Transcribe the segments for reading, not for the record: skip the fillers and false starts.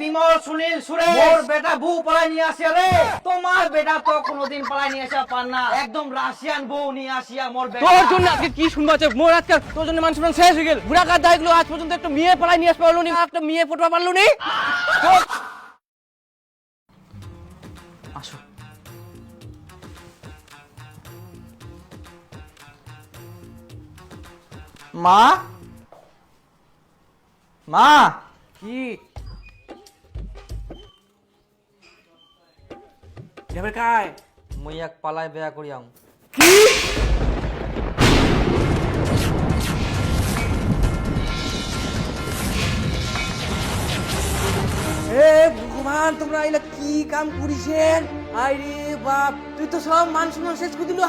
বিমল সুনীল সুরেশ মোর বেটা বউ পালাই নিয়ে আসিয়া রে। তোমার বেটা তো কোনোদিন পালাই নিয়ে আসা পার না, একদম রাশিয়ান বউ নিয়ে আসিয়া মোর বেটা। তোর জন্য আজকে কি শুনবো আছে মোর আজকে তোর জন্য মানুষ শেষ হয়ে গেল। বুড়া কাজ দেখলো আজ পর্যন্ত একটা মেয়ে পালাই নিয়ে আসতে পারলো নি, একটা মেয়ে ফটো পারলো নি। আসো মা, মা কি যাবে কায় মুই এক পালাই বেয়া করিয়াম। এ ভগবান তোমরা এলা কি কাম করিছেন? আরে বাপ তুই তো সব মানুষ শেষ করে দিল।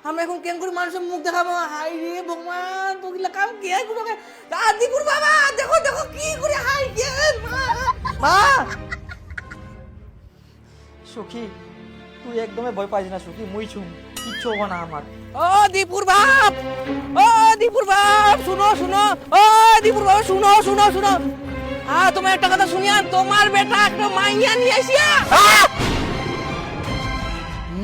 আমরা এখন কেন করে মানুষের মুখ দেখাবো? হাই রে ভগবান তোগুলা কাম কে করে আদিপুর বাবা দেখো দেখো কি করে হাই কে মা সুখী, তুই একদমই ভয় পাইস না সুখী, মুই ছুম, কিচ্ছু হবো না আমার। ও দীপুর বাপ, ও দীপুর বাপ শুনো শুনো, ও দীপুর বাপ শুনো শুনো শুনো। তোমার একটা কথা শুনিয়া, তোমার বেটা একটা মাইয়া নিয়ে আসিয়া।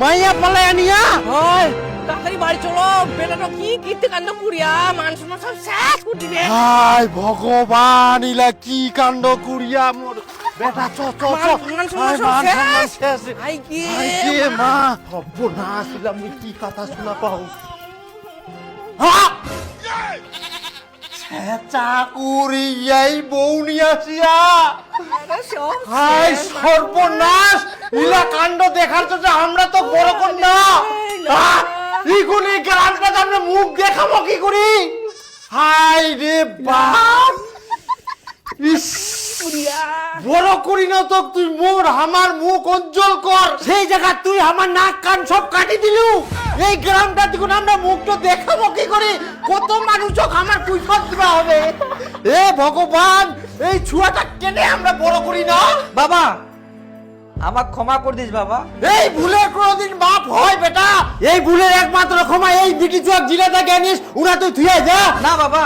মাইয়া পালাই আনিয়া? হয় তাড়াতাড়ি বাড়ি চলো, বেটাটা কি কীর্তিকাণ্ড করিয়া মানুষ সব শেষ করে দিবে। হায় ভগবান, ইলা কি কাণ্ড করিয়া মোর বেটা চ চ চ শেষ। আই কি মা সর্বনাশ, ইলা মুই কি কথা শুনা পাও। ছেঁচা করি এই বউ নিয়ে আসিয়া। হায় সর্বনাশ, ইলা কাণ্ড দেখার জন্য আমরা তো বড় কন্যা। ইগুনি গ্রামটা আমরা মুখ দেখাবো কি করি? হায় রে বাপ, ইস বড় করি না তো তুই মোর আমার মুখ উজ্জ্বল কর, সেই জায়গা তুই আমার নাক কান সব কাটি দিলু। এই গ্রামটা দেখুন আমরা মুখটা দেখাবো কি করে? কত মানুষ আমার কুইফত দিবা হবে। এ ভগবান, এই ছুয়াটা কেনে আমরা বড় করি না? বাবা আমাক ক্ষমা করে দিস বাবা। এই ভুলের কোনোদিন মাপ হয় বেটা? এই ভুলের একমাত্র ক্ষমা এই বিটি চুয়াক জিলাটা জ্ঞানিস উনা তুই থুয়ে যা। না বাবা,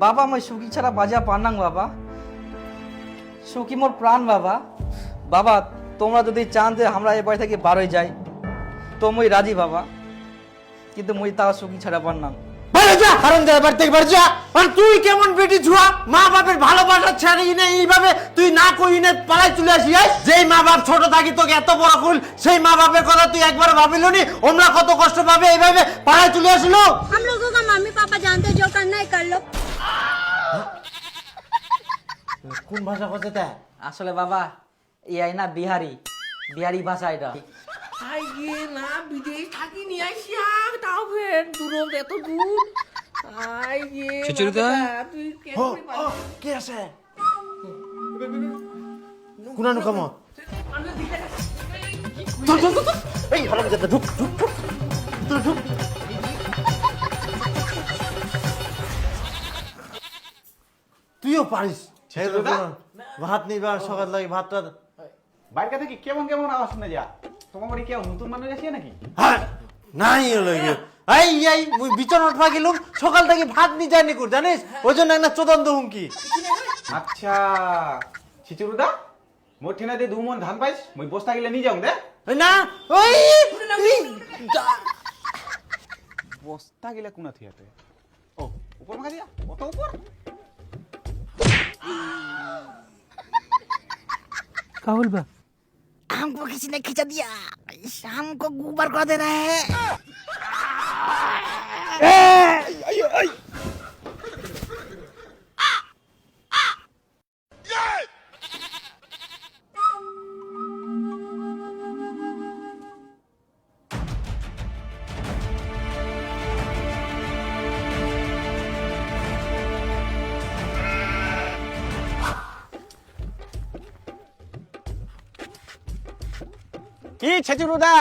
বাবা মই সুখী ছাড়া বাজা পারনাং বাবা, সুখী মোর প্রাণ বাবা। বাবা তোমরা যদি চান যে আমরা এ বাড়ি থেকে বার হয়ে যাই তো মই রাজি বাবা, কিন্তু মই তাও সুখী ছাড়া পারনাং। বাইরে যা, হারাম যা, বাড়ি থেকে বাইরে যা। আর তুই কেমন বেটি ছুয়া, মা বাপের ভালোবাসা ছেড়ে ইনে এইভাবে তুই না কই ইনে পালাই চলে আসি? যেই মা বাপ ছোট থাকি তোকে এত বড় করল, সেই মা বাপের কথা তুই একবার ভাবিল নি? ওমরা কত কষ্ট পাবে এইভাবে পালাই চলে আসলো। हम लोगों का मम्मी पापा जानते जो करना है कर लो। কোন ভাষা কথা তা? আসলে বাবা এই আইনা বিহারি, বিহারি ভাষা এটা। আই গিয়ে না বিদেশ থাকি নিয়ে আসিয়া, তাও ফের দূর এত দূর। আই গিয়ে সুচরিতা? তুই কেন ও করে ও কে আছে? কুনানো কাম? চল চল চল, এই হারাম যা, ঢুক ঢুক ঢুক ঢুক। তুইও পারিস ভাত নিবার সকাল লাগে ভাতটা। বাইরে থেকে কেমন কেমন আওয়াজ শুনে যা। তোমার বাড়ি কেউ নতুন মানুষ আসিয়া নাকি? হ্যাঁ নাই হলো গিয়ে এই এই মুই বিচরণ পাকিলুম সকাল থেকে ভাত নি যায়নি কর জানিস, ওই জন্য একটা চোদন্দ হুমকি। আচ্ছা ছিচুরুদা, মোর ঠিনা দিয়ে 2 মন ধান পাইস, মুই বস্তা গিলে নিয়ে যাও দে। না ওই বস্তা গিলে কোনা থিয়াতে? ও উপর মাখা দিয়া, কত উপর? কাহুল বা हमको किसी ने खींचा दिया, हमको ऊपर कर दे रहा है। কি ছিচুরুদা,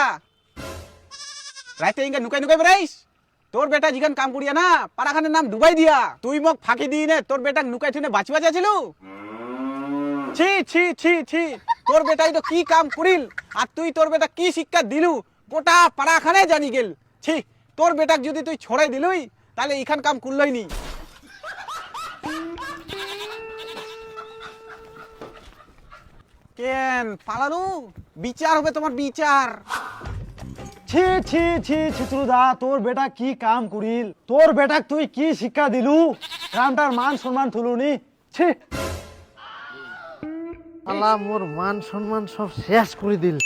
রাতে ইঙ্গা নুকাই নুকাই বেড়াইস? তোর বেটা জিগান কাম করিয়া না পাড়াখানের নাম ডুবাই দিয়া, তুই মোক ফাঁকি দিই নে তোর বেটা নুকাই থুনে বাঁচি বাঁচা ছিল। ছি ছি ছি ছি, তোর বেটাই তো কি কাম করিল আর তুই তোর বেটা কি শিক্ষা দিলু গোটা পাড়াখানে জানি গেল। ছি, তোর বেটাক যদি তুই ছড়াই দিলুই তাহলে ইখান কাম করলই নি। কেন পালানো? বিচার হবে তোমার, বিচার। ছি ছি ছি ছিত্রুদা, তোর বেটা কি কাম করিল? তোর বেটাক তুই কি শিক্ষা দিলু? গ্রামটার মান সম্মান তুলুনি? ছি, আল্লাহ মোর মান সম্মান সব শেষ করে দিল।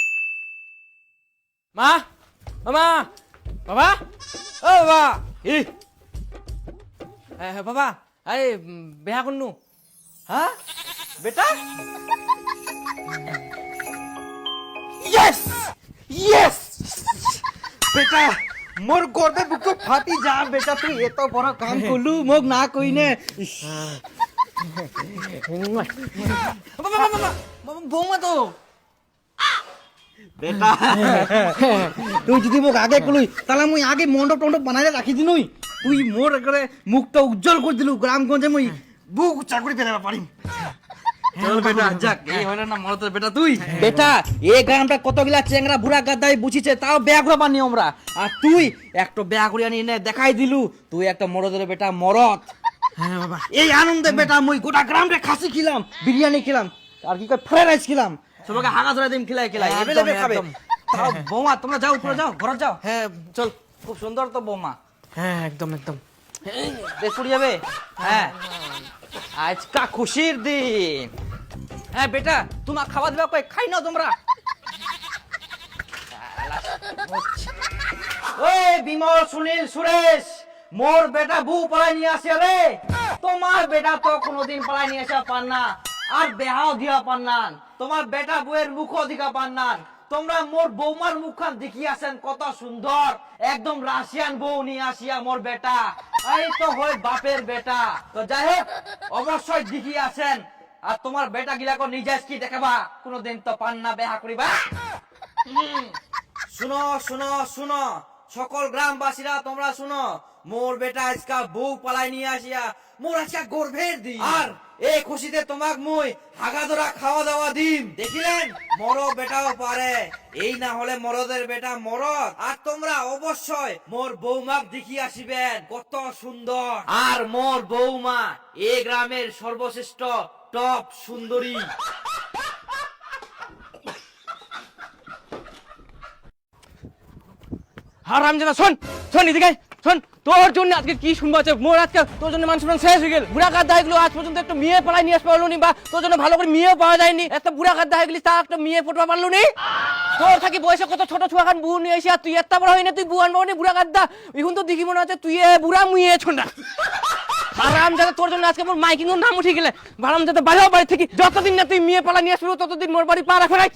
মা, মামা, বাবা, ও বাবা, বাবা, আরে বেহা করনু। হ্যাঁ বেটা, ইয়েস ইয়েস বেটা মোর গর্বে বুক ফাটি যা। বেটা তুই এত বড় কাম করলু, মোক না কইনে। বাবা, বাবা, বাবা, বৌমা তো। বেটা তুই যদি মোক আগে কলুই তাহলে মুই আগে মণ্ডপ টণ্ডপ বানাই রাখি দিনুই। তুই মোর একবারে মুখটা উজ্জ্বল করে দিলু, গ্রামগঞ্জে মুই বুক চাকরি পেলাম পারিম। চল বেটা যাক, এই হইল না মরদের বেটা তুই। বেটা এই গ্রামটা কতগুলা চেংরা বুড়া গাদ্দাই বুঝিছে, তাও ব্যাঘ্র বানি আমরা। আর তুই একটা ব্যাঘুরি আনি এনে দেখাই দিলু তুই একটা মরদের বেটা মরদ। হ্যাঁ বাবা, এই আনন্দে বেটা মুই গোটা গ্রামে খাসি খিলাম, বিরিয়ানি খিলাম, আর কি কয় ফ্রাইড রাইস খিলাম, সবাইকে হাগা ধরে দিম খিলাই খিলাই একদম, এবেলেবে খাবে। একদম। তাও বৌমা তোমরা যাও, উপরে যাও, ঘরে যাও। হ্যাঁ চল। খুব সুন্দর তো বৌমা, হ্যাঁ একদম একদম। দেশ পড়ে যাবে। হ্যাঁ আজকা খুশির দিন। হ্যাঁ বেটা তোমার খাওয়া দাওয়া কই খাই নাও তোমরা। ওই বিমল, সুনীল, সুরেশ, মোর বেটা বউ পালাই নিয়ে আসে রে। তোমার বেটা তো কোনোদিন পালাই নিয়ে আসা পান না, আর বেহাও দিয়া পান না। তোমার বেটা বউয়ের মুখও দিকা পান না। তোমরা মোর বৌমার মুখখান দেখিয়াছেন কত সুন্দর, একদম রাশিয়ান বউ নিয়ে আসিয়া মোর বেটা। এই তো হয় বাপের বেটা। তো যাই হোক অবশ্যই দেখিয়াছেন। আর তোমার বেটা গিলাকে নিজেস কি দেখাবা, কোনোদিন তো পান না বেহা করিবা। শুনো শুনো শুনো সকল গ্রামবাসীরা, তোমরা শুনো, মোর বেটা আজকা বউ পালাই নিয়ে আসিয়া মোর আজকা গর্ভের দিন। আর এই খুশিতে তোমাক মুই হাগাধরা খাওয়া দাওয়া দিম। দেখিলেন মর বেটাও পারে, এই না হলে মরদের বেটা মরদ। আর তোমরা অবশ্যই মোর বৌমাক দেখি আসিবেন, কত সুন্দর। আর মোর বৌমা এই গ্রামের সর্বশ্রেষ্ঠ টপ সুন্দরী। হারাম জানা, শোন শোন এদিকে শোন। তোর জন্য আজকে কি শুনবো আছে, মোর আজকে তোর জন্য মান সম্মান শেষ হয়ে গেল। বুড়া গাদ্দা হয়ে গেলো, আজ পর্যন্ত একটা মেয়ে পালাই নিয়ে আসতে পারলো নি, বা তোর জন্য ভালো করে মেয়েও পাওয়া যায়নি। একটা বুড়া গাদ্দা হয়ে গেলি, তা একটা মেয়ে ফোটা পারলো নি। তোর থাকি বয়সে কত ছোট ছুয়া খান বউ নিয়ে এসে, আর তুই এত বড় হয়নি, তুই বউ আনবো নি। বুড়া গাদ্দা এখন তো দেখি মনে হচ্ছে তুই বুড়া মুয়ে ছোনা। হারাম জাদা, তোর জন্য আজকে মোর মাইকিং এর নাম উঠে গেলে। হারাম জাদা বাড়াও বাড়ি থেকে, যতদিন না তুই মেয়ে পালা নিয়ে আসবি ততদিন মোর বাড়ি পা রাখো নাই।